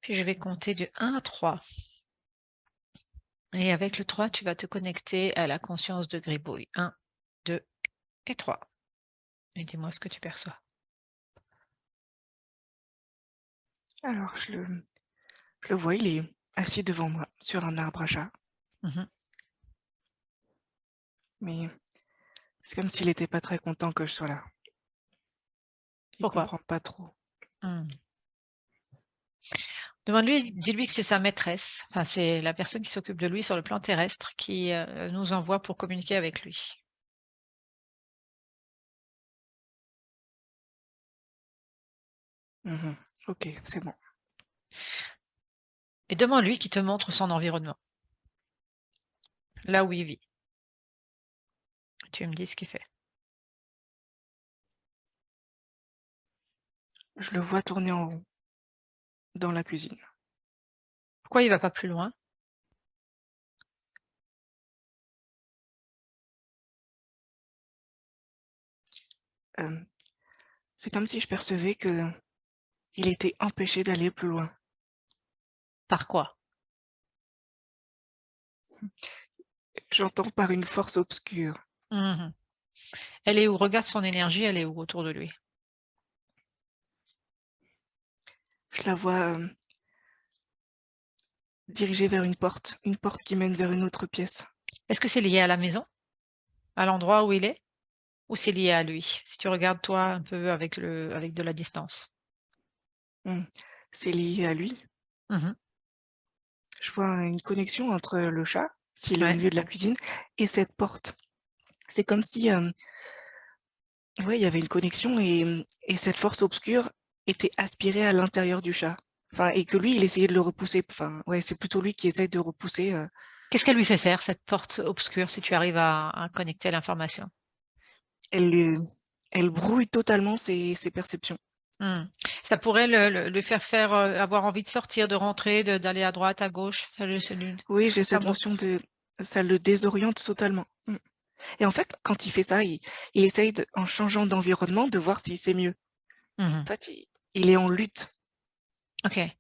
Puis je vais compter de 1 à 3. Et avec le 3, tu vas te connecter à la conscience de Gribouille. 1, 2 et 3. Et dis-moi ce que tu perçois. Alors, je le vois, il est assis devant moi sur un arbre à chat, Mmh. mais c'est comme s'il était pas très content que je sois là. Il Pourquoi? comprend pas trop. Mmh. Demande-lui, dis-lui que c'est sa maîtresse, enfin c'est la personne qui s'occupe de lui sur le plan terrestre qui, nous envoie pour communiquer avec lui. Mmh. OK, c'est bon. Et demande-lui qu'il te montre son environnement, là où il vit. Tu me dis ce qu'il fait. Je le vois tourner en rond dans la cuisine. Pourquoi il va pas plus loin? Hem, c'est comme si je percevais que il était empêché d'aller plus loin. Par quoi? J'entends par une force obscure. Mmh. Elle est où? Regarde son énergie, elle est où autour de lui? Je la vois, dirigée vers une porte qui mène vers une autre pièce. Est-ce que c'est lié à la maison? À l'endroit où il est? Ou c'est lié à lui? Si tu regardes toi un peu avec de la distance. Mmh. C'est lié à lui. Mmh. Je vois une connexion entre le chat, s'il est au Ouais. milieu de la cuisine, et cette porte. C'est comme si, ouais, il y avait une connexion et cette force obscure était aspirée à l'intérieur du chat. Enfin et que lui, il essayait de le repousser. Enfin, ouais, c'est plutôt lui qui essaye de repousser, Qu'est-ce qu'elle lui fait faire cette porte obscure si tu arrives à connecter l'information? elle lui elle brouille totalement ses perceptions. Mmh. Ça pourrait le faire, avoir envie de sortir, de rentrer, d'aller à droite, à gauche. Ça lui Oui, est-ce que j'ai ça cette montre? notion de ça le désoriente totalement. Mmh. Et en fait, quand il fait ça, il essaye de en changeant d'environnement, de voir si c'est mieux. Mmh. En fait, il est en lutte. OK. Il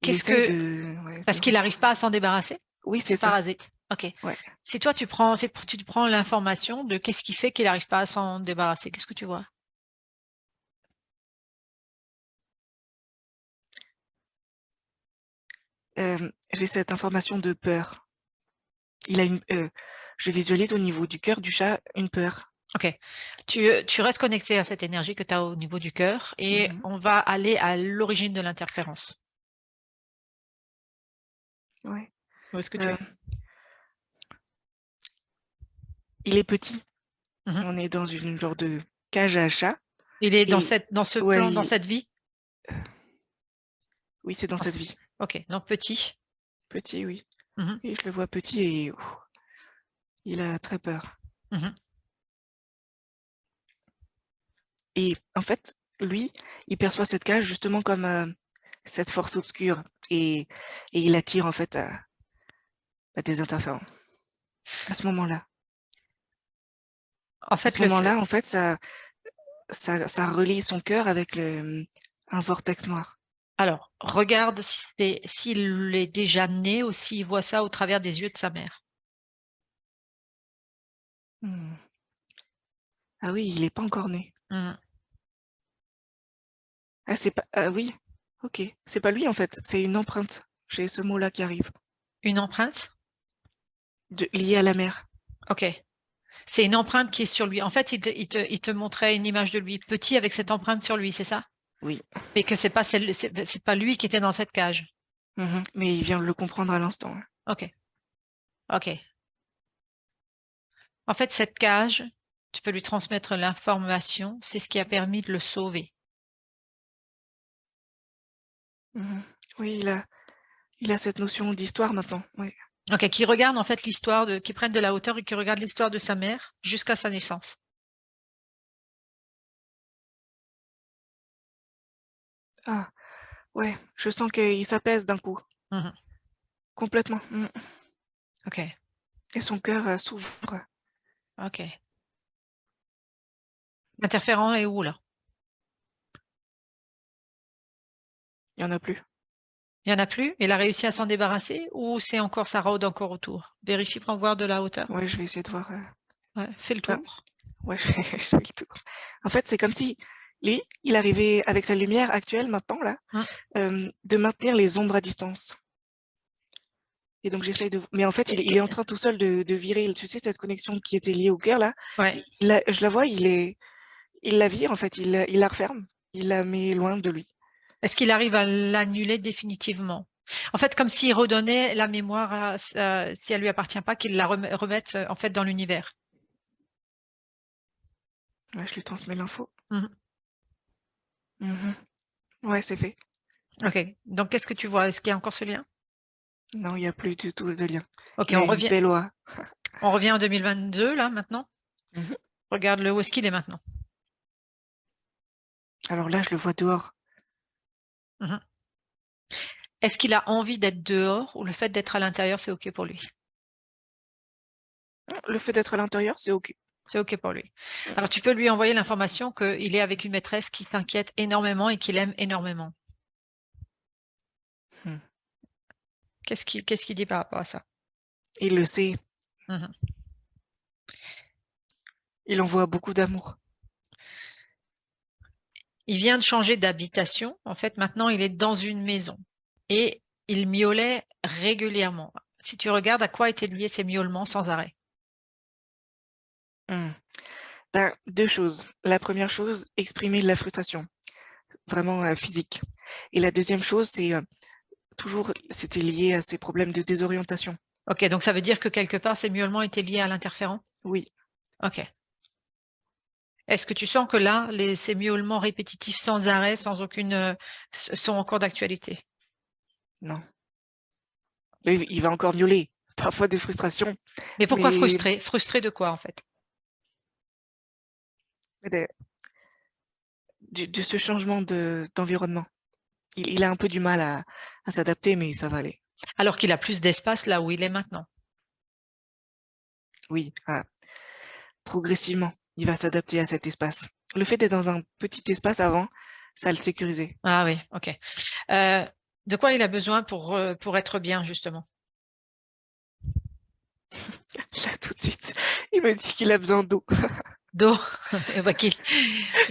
Qu'est-ce essaye que de ouais, de Parce qu'il n'arrive retrouver pas à s'en débarrasser? oui, Ce c'est ça. parasite? OK. Ouais. Si toi tu prends l'information de qu'est-ce qui fait qu'il n'arrive pas à s'en débarrasser, qu'est-ce que tu vois? J'ai cette information de peur. Il a une je visualise au niveau du cœur du chat une peur. OK. Tu restes connecté à cette énergie que tu as au niveau du cœur Mmh et mh. on va aller à l'origine de l'interférence. Ouais. Où est-ce que tu Heu, es? il est petit. Mmh. On est dans une genre de cage à chat Il est et dans ce ouais, plan, dans cette vie? oui, c'est dans Dans cette ce vie. OK, donc petit. Petit, oui. Mmh mh. Oui, je le vois petit et il a très peur Mmh. et en fait, lui, il perçoit cette cage justement comme, cette force obscure et il attire en fait à des interférents. À ce moment-là. En À fait, ce moment-là, en fait, ça relie son cœur avec un vortex noir. alors, regarde si s'il est déjà né ou s'il voit ça au travers des yeux de sa mère. Mmh. Ah oui, il est pas encore né. Mmh. Ah c'est pas ah oui, OK. C'est pas lui en fait, c'est une empreinte. J'ai ce mot-là qui arrive. Une empreinte? De lié à la mer. OK. C'est une empreinte qui est sur lui. En fait, il te montrait une image de lui petit avec cette empreinte sur lui, c'est ça? Oui. Mais que c'est pas lui qui était dans cette cage? Mmh. Mais il vient de le comprendre à l'instant, hein. OK, OK. En fait, cette cage, tu peux lui transmettre l'information, c'est ce qui a permis de le sauver. Mmh. Oui, il a cette notion d'histoire maintenant, oui. OK, qui regarde en fait l'histoire de qui prenne de la hauteur et qui regarde l'histoire de sa mère jusqu'à sa naissance. Ah, ouais, je sens qu'il s'apaise d'un coup, Mmh mh. complètement. Mmh. OK, Et son cœur, s'ouvre. OK. L'interférent est où là? Il y en a plus. Il n'y en a plus? Il a réussi à s'en débarrasser ou c'est encore ça rôde encore autour? Vérifie pour voir de la hauteur. Ouais, je vais essayer de voir. Ouais, fais le Ah, tour. ouais, je fais le tour. En fait, c'est comme si lui, il arrivait avec sa lumière actuelle maintenant là, Mmh. de maintenir les ombres à distance. Et donc j'essaye de. Mais en fait, Et il est en train tout seul de virer. Tu sais, cette connexion qui était liée au cœur là. ouais. Je la vois, il la vire en fait, il la referme, il la met loin de lui. Est-ce qu'il arrive à l'annuler définitivement? En fait, comme s'il redonnait la mémoire si elle lui appartient pas, qu'il la remette en fait dans l'univers. Ouais, je lui transmets l'info. Mmh. Mhm. Ouais, c'est fait. Ok. Donc, qu'est-ce que tu vois? Est-ce qu'il y a encore ce lien? Non, il n'y a plus du tout de lien. Ok, Il a une belle oie. on revient en 2022 là maintenant. Mhm. Regarde-le où est-ce qu'il est maintenant. Alors là, je le vois dehors. Mhm. Est-ce qu'il a envie d'être dehors ou le fait d'être à l'intérieur, c'est ok pour lui? Le fait d'être à l'intérieur, c'est OK. C'est ok pour lui. Mm. Alors, tu peux lui envoyer l'information qu'il est avec une maîtresse qui s'inquiète énormément et qu'il aime énormément. Hmm. Qu'est-ce qu'il dit par rapport à ça? Il le sait. Mhm. Il envoie beaucoup d'amour. Il vient de changer d'habitation. En fait, maintenant, il est dans une maison et il miaulait régulièrement. Si tu regardes à quoi étaient liés ces miaulements sans arrêt. Hmm. Ben, deux choses. La première chose, exprimer de la frustration, vraiment physique. Et la deuxième chose, c'est toujours, c'était lié à ses problèmes de désorientation. Ok, donc ça veut dire que quelque part, ces miaulements étaient liés à l'interférent? Oui, Ok. Est-ce que tu sens que là, ces miaulements répétitifs sans arrêt, sans aucune, sont encore d'actualité? non. Mais il va encore miauler. Parfois des frustrations, Mais pourquoi mais frustré? Frustré de quoi, en fait? de, de ce changement d'environnement. Il a un peu du mal à s'adapter, mais ça va aller. Alors qu'il a plus d'espace là où il est maintenant. Oui, progressivement, il va s'adapter à cet espace. Le fait d'être dans un petit espace avant, ça le sécurisait. Ah oui, ok. De quoi il a besoin pour être bien, justement? Là, tout de suite, il me dit qu'il a besoin d'eau. D'eau. Eh ben,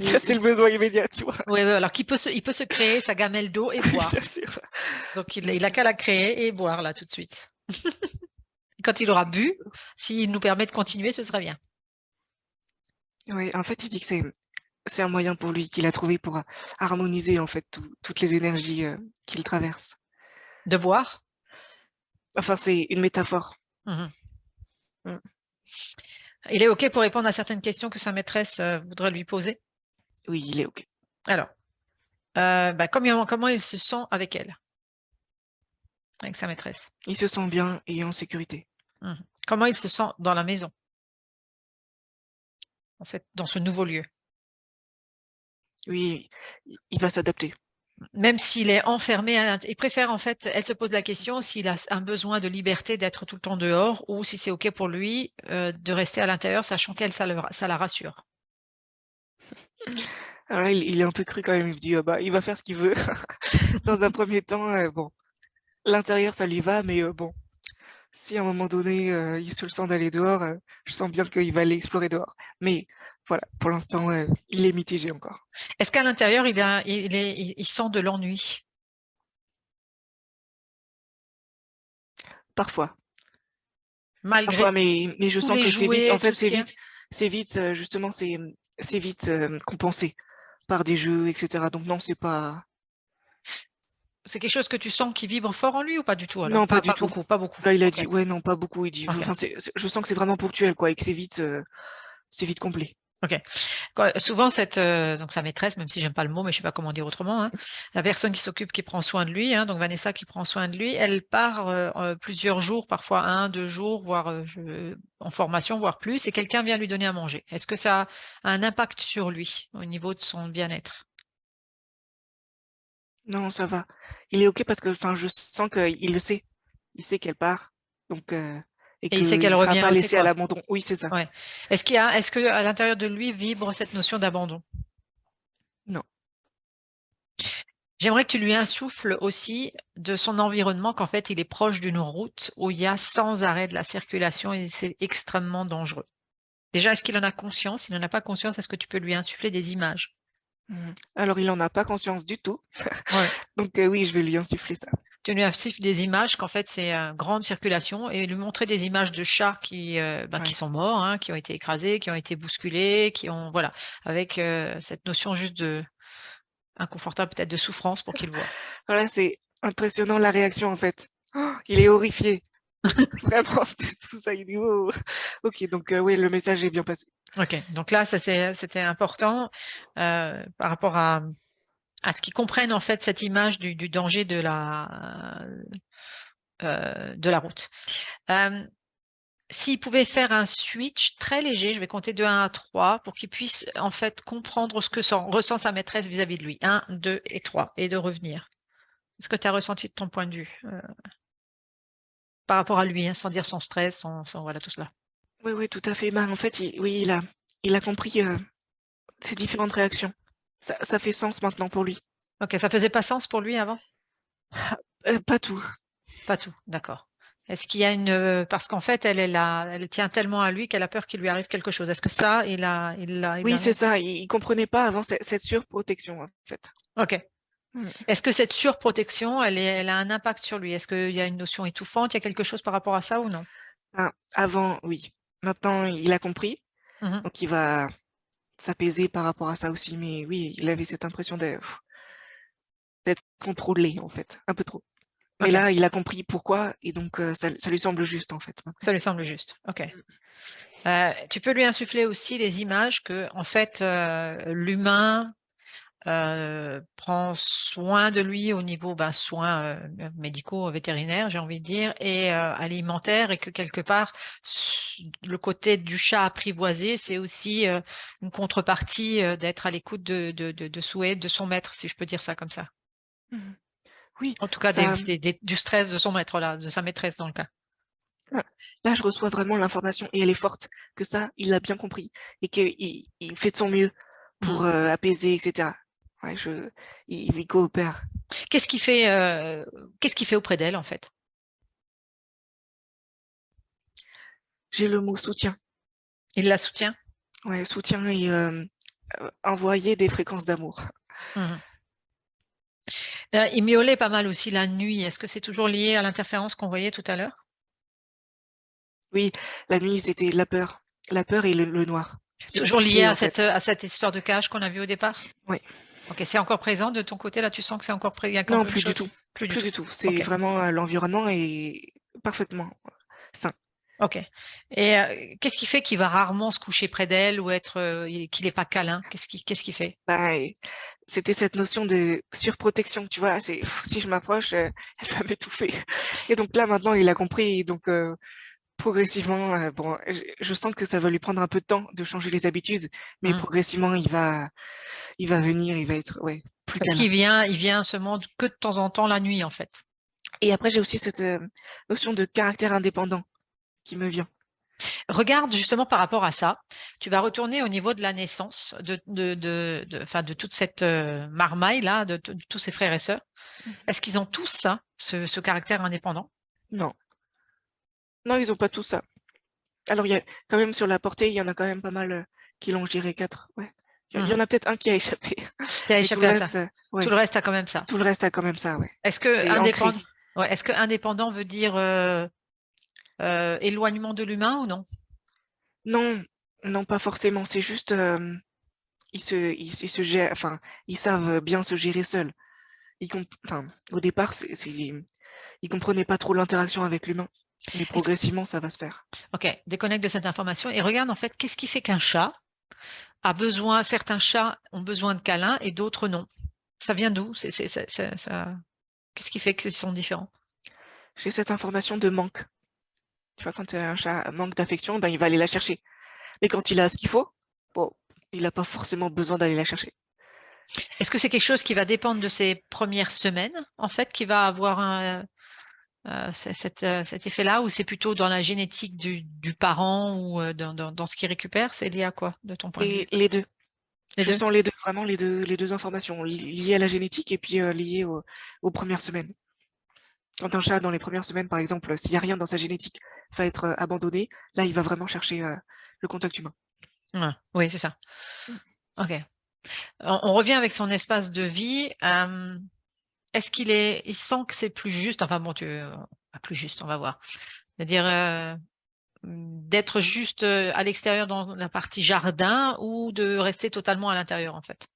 Ça, c'est le besoin immédiat, tu vois. ouais, ouais, alors il peut se créer sa gamelle d'eau et Oui, bien boire. sûr. Donc Bien il a sûr. qu'à la créer et boire là tout de suite. Quand il aura bu, s'il nous permet de continuer, ce serait bien. Oui, en fait, il dit que c'est un moyen pour lui qu'il a trouvé pour harmoniser en fait toutes les énergies qu'il traverse. De boire. Enfin, c'est une métaphore. Mhm. Mm. Il est OK pour répondre à certaines questions que sa maîtresse voudrait lui poser. Oui, il est OK. Alors, bah, comment il se sent avec elle, avec sa maîtresse? Il se sent bien et en sécurité. Mhm. Comment il se sent dans la maison, dans ce nouveau lieu? Oui, il va s'adapter. Même s'il est enfermé, il préfère en fait, elle se pose la question s'il a un besoin de liberté d'être tout le temps dehors ou si c'est OK pour lui de rester à l'intérieur, sachant qu'elle, ça la rassure. Alors là, il est un peu cru quand même. Il me dit, bah, il va faire ce qu'il veut. Dans un premier temps, bon, l'intérieur, ça lui va, mais bon, si à un moment donné, il se le sent d'aller dehors, je sens bien qu'il va aller explorer dehors. Mais voilà, pour l'instant, il est mitigé encore. Est-ce qu'à l'intérieur, il sent de l'ennui? Parfois. Malgré Parfois, mais je tous sens les que c'est vite, en jouets, fait, tout ce qu'il y a? c'est vite, justement, c'est vite compensé par des jeux, etc. Donc non, c'est pas, C'est quelque chose que tu sens qui vibre fort en lui ou pas du tout alors? non, pas du Pas tout. beaucoup, pas beaucoup. Là, il a OK, dit, ouais, non, pas beaucoup. Il dit, OK, enfin, je sens que c'est vraiment ponctuel, quoi, et que c'est vite complet. OK. Souvent donc sa maîtresse, même si j'aime pas le mot, mais je sais pas comment dire autrement, hein, la personne qui prend soin de lui, hein, donc Vanessa qui prend soin de lui, elle part, plusieurs jours, parfois 1, 2 jours, voire, en formation, voire plus et quelqu'un vient lui donner à manger. Est-ce que ça a un impact sur lui, au niveau de son bien-être? Non, ça va. Il est OK parce que, enfin, je sens qu'il le sait. Il sait qu'elle part, donc, et Et il sait qu'il qu'elle ne sera revient pas aussi, laissé à quoi? l'abandon. Oui, c'est ça. Ouais. Est-ce que à l'intérieur de lui vibre cette notion d'abandon? Non. J'aimerais que tu lui insuffles aussi de son environnement qu'en fait, il est proche d'une route où il y a sans arrêt de la circulation et c'est extrêmement dangereux. Déjà, est-ce qu'il en a conscience? S'il n'en a pas conscience, est-ce que tu peux lui insuffler des images? Alors, il en a pas conscience du tout. Ouais. Donc, oui, je vais lui insuffler ça. Tu lui insuffles des images qu'en fait, c'est une grande circulation et lui montrer des images de chats qui Ouais. sont morts, hein, qui ont été écrasés, qui ont été bousculés, voilà, avec cette notion juste de inconfortable, peut-être de souffrance pour qu'il voit. Voilà, c'est impressionnant la réaction, en fait. Oh, il est horrifié. Vraiment, tout ça, il dit: «Oh!» OK, donc, oui, le message est bien passé. Ok, donc là, c'était important par rapport à ce qu'ils comprennent en fait cette image du danger de la route. S'ils pouvaient faire un switch très léger, je vais compter de 1 à 3 pour qu'ils puissent en fait comprendre ce que ressent sa maîtresse vis-à-vis de lui. 1, 2 et 3 et de revenir. Ce que tu as ressenti de ton point de vue par rapport à lui, hein, sans dire son stress, sans voilà tout cela. Oui, oui, tout à fait. Ben, en fait, oui, il a compris, ces différentes réactions. Ça fait sens maintenant pour lui. Ok, ça faisait pas sens pour lui avant? Pas tout. Pas tout, d'accord. Est-ce qu'il y a parce qu'en fait, elle tient tellement à lui qu'elle a peur qu'il lui arrive quelque chose. Est-ce que ça, il Oui, a... c'est ça, il comprenait pas avant cette surprotection, en fait. Ok. Mmh. Est-ce que cette surprotection, elle a un impact sur lui? Est-ce qu'il y a une notion étouffante? Il y a quelque chose par rapport à ça ou non? Ben, avant, oui. Maintenant, il a compris, Mhm. donc il va s'apaiser par rapport à ça aussi, mais oui, il avait cette impression d'être contrôlé, en fait, un peu trop. Mais Ok, là, il a compris pourquoi et donc ça lui semble juste, en fait, maintenant. ça lui semble juste. Ok. Mmh. Tu peux lui insuffler aussi les images que, en fait, l'humain prend soin de lui au niveau soins médicaux, vétérinaires, j'ai envie de dire, et alimentaires, et que quelque part, le côté du chat apprivoisé, c'est aussi une contrepartie d'être à l'écoute de souhaits de son maître, si je peux dire ça comme ça. Mmh. Oui, En tout cas, ça du stress de son maître, là, de sa maîtresse dans le cas. là là, je reçois vraiment l'information et elle est forte, que ça, il l'a bien compris et qu'il il fait de son mieux Mhm. pour, apaiser et cetera. Ouais, il coopère. Qu'est-ce qu'il fait, qu'est-ce qu'il fait auprès d'elle, en fait? J'ai le mot soutien. Il la soutient? Ouais, soutien et envoyer des fréquences d'amour. Mhm. Il miaulait pas mal aussi la nuit. Est-ce que c'est toujours lié à l'interférence qu'on voyait tout à l'heure? Oui, la nuit, c'était la peur et le noir qui Toujours lié étouffait, en fait. à cette histoire de cage qu'on a vue au départ? Ouais. Ok, c'est encore présent de ton côté, là, tu sens que c'est encore il y a encore Non, une plus du chose? tout, Plus du plus tout. du tout. C'est Ok, vraiment, l'environnement est parfaitement sain. ok. Et qu'est-ce qui fait qu'il va rarement se coucher près d'elle ou qu'il n'est pas câlin? Qu'est-ce qui fait? Bah, et c'était cette notion de surprotection, tu vois? C'est si je m'approche, elle va m'étouffer et donc là, maintenant, il a compris donc progressivement, bon, je sens que ça va lui prendre un peu de temps de changer les habitudes, mais Hmm. progressivement, il va venir, il va être, ouais, plus Parce câlin. il vient seulement que de temps en temps la nuit, en fait. Et après, j'ai aussi cette, notion de caractère indépendant qui me vient. Regarde justement par rapport à ça, tu vas retourner au niveau de la naissance enfin, de toute cette marmaille là, de tous ses frères et sœurs. Mmh. Est-ce qu'ils ont tous ça, ce caractère indépendant? Non, non, ils ont pas tout ça. Alors il y a quand même sur la portée, il y en a quand même pas mal, qui l'ont, je dirais 4, ouais. Il y Mhm. en a peut-être un qui a échappé, Tu as mais tout échappé le à ça. reste, Tout ouais, le reste a quand même ça. tout le reste a quand même ça, ouais. Est-ce que C'est ancré. indépendant, ouais, est-ce que indépendant veut dire éloignement de l'humain ou non? Non, non, pas forcément, c'est juste, ils se gèrent, enfin, ils savent bien se gérer seuls. Enfin, au départ, ils comprenaient pas trop l'interaction avec l'humain, mais Est-ce que- progressivement, ça va se faire. Ok, déconnecte de cette information et regarde en fait qu'est-ce qui fait qu'un chat a besoin, certains chats ont besoin de câlins et d'autres non. Ça vient d'où? Qu'est-ce qui fait qu'ils sont différents? J'ai cette information de manque. Tu vois, quand, un chat manque d'affection, ben, il va aller la chercher. Mais quand il a ce qu'il faut, bon, il a pas forcément besoin d'aller la chercher. Est-ce que c'est quelque chose qui va dépendre de ses premières semaines, en fait, qui va avoir cet effet-là, ou c'est plutôt dans la génétique du parent ou dans ce qu'il récupère? C'est lié à quoi, de ton point de Et vue? les 2. Les Je deux? sens les deux, vraiment les deux informations, liées à la génétique et puis liées aux premières semaines. Quand un chat, dans les premières semaines, par exemple, s'il n'y a rien dans sa génétique, va être abandonné, là, il va vraiment chercher le contact humain. Ouais, oui, c'est ça. Mm. OK. On revient avec son espace de vie. Est-ce il sent que c'est plus juste, enfin bon, pas plus juste, on va voir. C'est-à-dire, d'être juste, à l'extérieur dans la partie jardin ou de rester totalement à l'intérieur, en fait?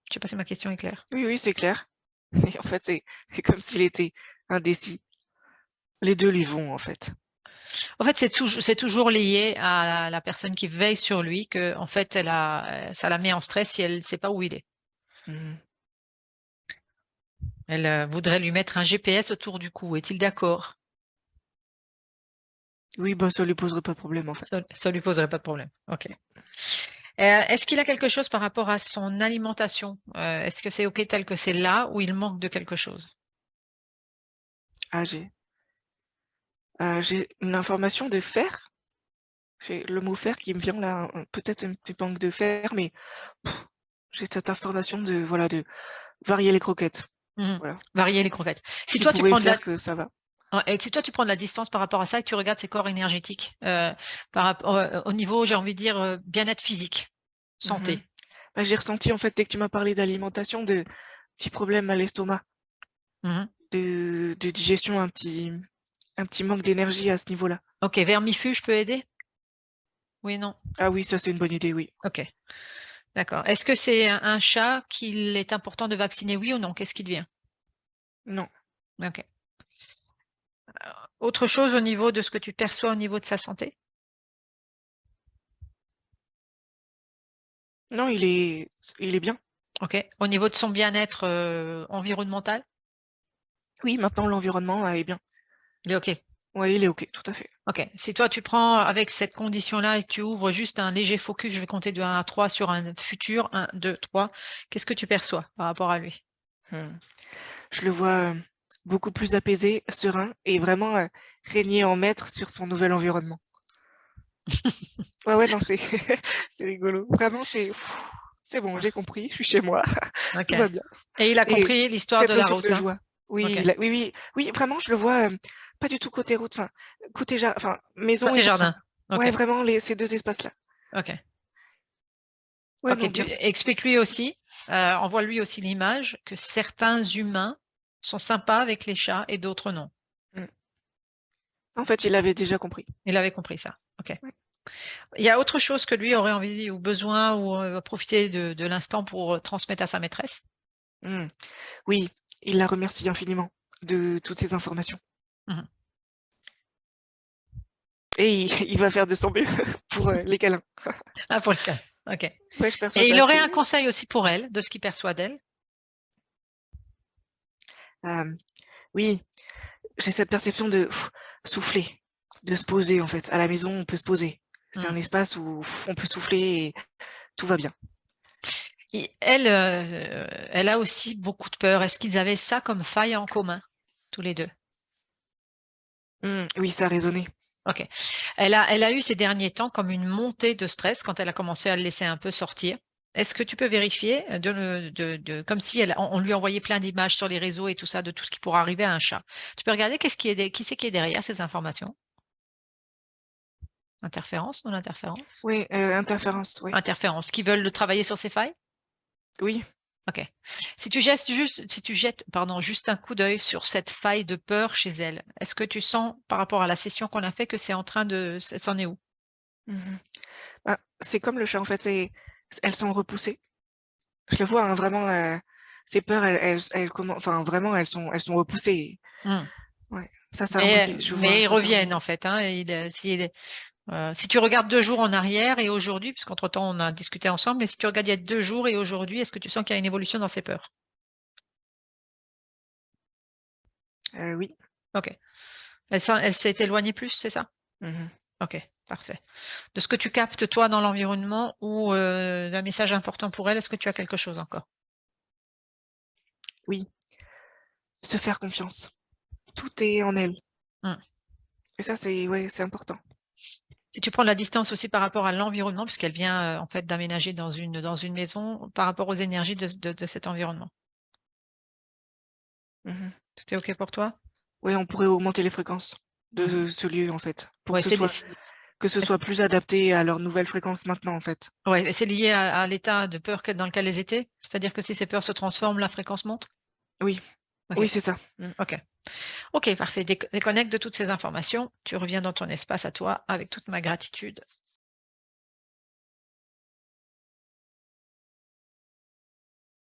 Je sais pas si ma question est claire. Oui, oui, c'est clair. Et en fait, c'est comme s'il était indécis. Les deux lui vont, en fait. En fait, c'est toujours lié à la personne qui veille sur lui que, en fait, ça la met en stress si elle ne sait pas où il est. Mhm. Elle, voudrait lui mettre un GPS autour du cou. Est-il d'accord? Oui, bah, ça lui poserait pas de problème, en fait. Ça lui poserait pas de problème. OK. Est-ce qu'il a quelque chose par rapport à son alimentation? Est-ce que c'est OK tel que c'est là ou il manque de quelque chose? Ah, j'ai une information de fer. J'ai le mot fer qui me vient là, peut-être un petit manque de fer, mais pff, j'ai cette information de varier les croquettes. Mmh. Voilà. Varier les croquettes. Si Qui toi tu pourrait prends de la faire que ça va. Ouais, et si toi tu prends de la distance par rapport à ça et que tu regardes ses corps énergétiques, par rapport, au niveau, j'ai envie de dire, bien-être physique, Mhm. santé. Bah, j'ai ressenti, en fait, dès que tu m'as parlé d'alimentation, de petits problèmes à l'estomac, Mmh. de digestion, un petit manque d'énergie à ce niveau-là. OK, vermifuge peut aider? Oui, non? Ah oui, ça c'est une bonne idée, oui. OK, d'accord. Est-ce que c'est un chat qu'il est important de vacciner, oui ou non? Qu'est-ce qui devient? Non, OK. Autre chose au niveau de ce que tu perçois au niveau de sa santé? non, il est bien. OK. Au niveau de son bien-être, environnemental? Oui, maintenant l'environnement est bien. Il est OK? Oui, il est OK, tout à fait. OK. Si toi tu prends avec cette condition-là et que tu ouvres juste un léger focus, je vais compter de 1 à 3 sur un futur, 1, 2, 3. Qu'est-ce que tu perçois par rapport à lui? Hmm. Je le vois beaucoup plus apaisé, serein et vraiment régner en maître sur son nouvel environnement. Ouais, ouais, non, c'est c'est rigolo. Vraiment, c'est bon, j'ai compris, je suis chez moi, OK. tout va bien. Et il a Et compris l'histoire de cette la notion route, de hein? joie. Oui, OK. oui, oui, oui, vraiment, je le vois pas du tout côté route, enfin, enfin, maison et Côté jardin. jardin? OK. Ouais, vraiment, ces deux espaces-là. OK. Ouais, non, OK, tu bien. explique-lui aussi, envoie-lui aussi l'image que certains humains sont sympas avec les chats et d'autres non. Mm. En fait, il avait déjà compris. Il avait compris ça. OK. Ouais. Il y a autre chose que lui aurait envie ou besoin ou, profiter de l'instant pour, transmettre à sa maîtresse? Mm. Oui, il la remercie infiniment de toutes ces informations. Mmh. Et il va faire de son mieux pour les câlins. Ah, pour le cas. OK. Ouais, je perçois Et il ça. aurait un conseil aussi pour elle, de ce qu'il perçoit d'elle? Euh, oui, j'ai cette perception de souffler, de se poser en fait. À la maison, on peut se poser. C'est Mmh. un espace où on peut souffler et tout va bien. Et elle, elle a aussi beaucoup de peur. Est-ce qu'ils avaient ça comme faille en commun, tous les 2? Oui, ça a résonné. OK. Elle a eu ces derniers temps comme une montée de stress quand elle a commencé à le laisser un peu sortir. Est-ce que tu peux vérifier comme si on lui envoyait plein d'images sur les réseaux et tout ça, de tout ce qui pourrait arriver à un chat. Tu peux regarder qui c'est qui est derrière ces informations? Interférence, non interférence? Oui, interférence, oui. Interférence, qui veulent le travailler sur ces failles? Oui. OK. Si tu jettes, pardon, juste un coup d'œil sur cette faille de peur chez elle, est-ce que tu sens, par rapport à la session qu'on a fait, que c'est en train de ça en est où? Mhm. Bah, c'est comme le chat en fait, elles sont repoussées. Je le vois, hein, vraiment, ces peurs, enfin vraiment, elles sont repoussées. Mmh. Ouais, ça harmonise. Je vois, Mais ils ça reviennent en s'harmonise. fait, hein, si tu regardes 2 jours en arrière et aujourd'hui, puisqu'entre-temps on a discuté ensemble, mais si tu regardes il y a 2 jours et aujourd'hui, est-ce que tu sens qu'il y a une évolution dans ces peurs? Oui. OK. Elle s'est éloignée plus, c'est ça? Mhm. OK, parfait. De ce que tu captes toi dans l'environnement ou, d'un message important pour elle, est-ce que tu as quelque chose encore? Oui, se faire confiance. Tout est en elle. Mmh. Et ça, c'est ouais, c'est important. Si tu prends de la distance aussi par rapport à l'environnement, puisqu'elle vient, en fait, d'aménager dans une maison, par rapport aux énergies de cet environnement. Mmh. Tout est OK pour toi? Ouais, on pourrait augmenter les fréquences Mmh. de ce lieu, en fait, pour Ouais, que ce soit plus adapté à leurs nouvelles fréquences maintenant, en fait. ouais, c'est lié à l'état de peur dans lequel elles étaient? C'est-à-dire que si ces peurs se transforment, la fréquence monte? Oui, OK, oui, c'est ça. Mmh. OK. OK, parfait. Déconnecte de toutes ces informations. Tu reviens dans ton espace à toi avec toute ma gratitude.